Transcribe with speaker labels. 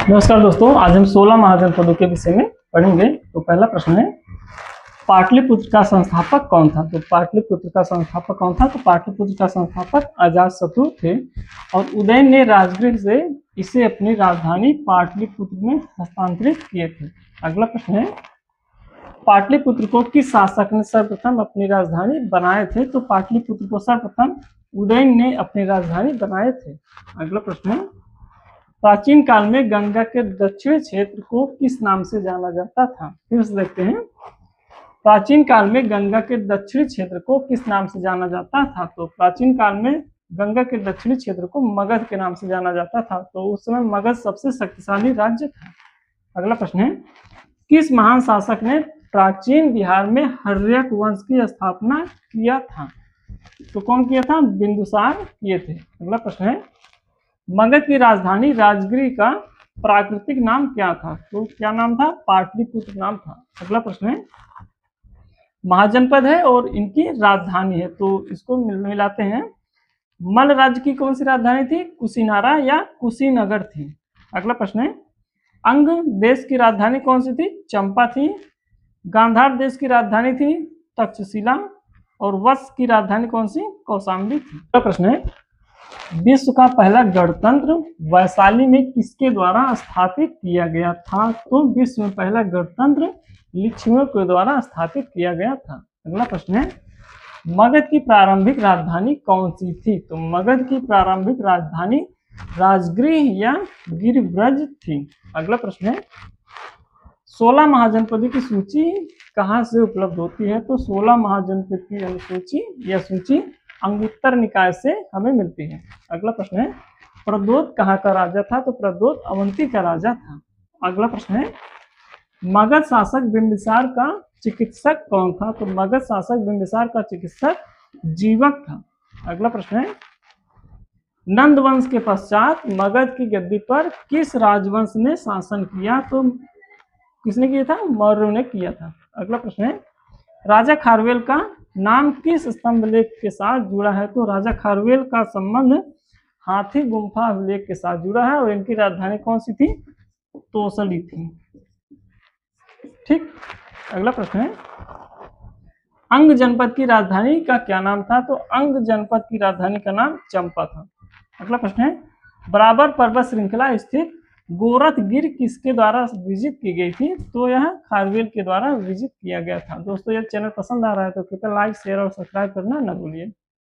Speaker 1: नमस्कार दोस्तों, आज हम 16 महाजनपदों के विषय में पढ़ेंगे। तो पहला प्रश्न है, पाटलिपुत्र का संस्थापक कौन था? तो पाटलिपुत्र का संस्थापक कौन था? तो पाटलिपुत्र का संस्थापक अजातशत्रु थे और उदयन ने राजगृह से इसे अपनी राजधानी पाटलिपुत्र में हस्तांतरित किए थे। अगला प्रश्न है, पाटलिपुत्र को किस शासक ने सर्वप्रथम अपनी राजधानी बनाए थे? तो पाटलिपुत्र को सर्वप्रथम उदयन ने अपनी राजधानी बनाए थे। अगला प्रश्न है, प्राचीन काल में गंगा के दक्षिण क्षेत्र को किस नाम से जाना जाता था? फिर से देखते हैं, प्राचीन काल में गंगा के दक्षिणी क्षेत्र को किस नाम से जाना जाता था? तो प्राचीन काल में गंगा के दक्षिणी क्षेत्र को मगध के नाम से जाना जाता था। तो उस समय मगध सबसे शक्तिशाली राज्य था। अगला प्रश्न है, किस महान शासक ने प्राचीन बिहार में हर्यक वंश की स्थापना किया था? तो कौन किया था? बिंदुसार किए थे। अगला प्रश्न है, मगध की राजधानी राजगिरी का प्राकृतिक नाम क्या था? तो क्या नाम था? पाटलिपुत्र नाम था। अगला प्रश्न है, महाजनपद है और इनकी राजधानी है, तो इसको मिलाते हैं। मल्ल राज्य की कौन सी राजधानी थी? कुशीनारा या कुशीनगर थी। अगला प्रश्न है, अंग देश की राजधानी कौन सी थी? चंपा थी। गांधार देश की राजधानी थी तक्षशिला और वत्स की राजधानी कौन सी? कौशाम्बी थी। अगला प्रश्न है, विश्व का पहला गणतंत्र वैशाली में किसके द्वारा स्थापित किया गया था? तो विश्व में पहला गणतंत्र लिच्छवियों के द्वारा स्थापित किया गया था। अगला प्रश्न है, मगध की प्रारंभिक राजधानी कौन सी थी? तो मगध की प्रारंभिक राजधानी राजगृह या गिरिब्रज थी। अगला प्रश्न है, 16 महाजनपदों की सूची कहाँ से उपलब्ध होती है? तो 16 महाजनपद की अनुसूची या सूची अंगुत्तर निकाय से हमें मिलती है। अगला प्रश्न है, प्रद्योत कहाँ का राजा था? तो प्रद्योत अवंती का राजा था। अगला प्रश्न है, मगध शासक बिंबिसार का चिकित्सक कौन था? तो मगध शासक बिंबिसार का चिकित्सक जीवक था। अगला प्रश्न है, नंद वंश के पश्चात मगध की गद्दी पर किस राजवंश ने शासन किया? तो किसने किया था? मौर्यों ने किया था। अगला प्रश्न है, राजा खारवेल का नाम किस स्तंभ लेख के साथ जुड़ा है? तो राजा खारवेल का संबंध हाथी गुम्फा अभिलेख के साथ जुड़ा है और इनकी राजधानी कौन सी थी? तोसली थी। ठीक। अगला प्रश्न है, अंग जनपद की राजधानी का क्या नाम था? तो अंग जनपद की राजधानी का नाम चंपा था। अगला प्रश्न है, बराबर पर्वत श्रृंखला स्थित गोरखगिर किसके द्वारा विजित की गई थी? तो यह खारवेल के द्वारा विजित किया गया था। दोस्तों, यह चैनल पसंद आ रहा है तो कृपया लाइक, शेयर और सब्सक्राइब करना न भूलिए।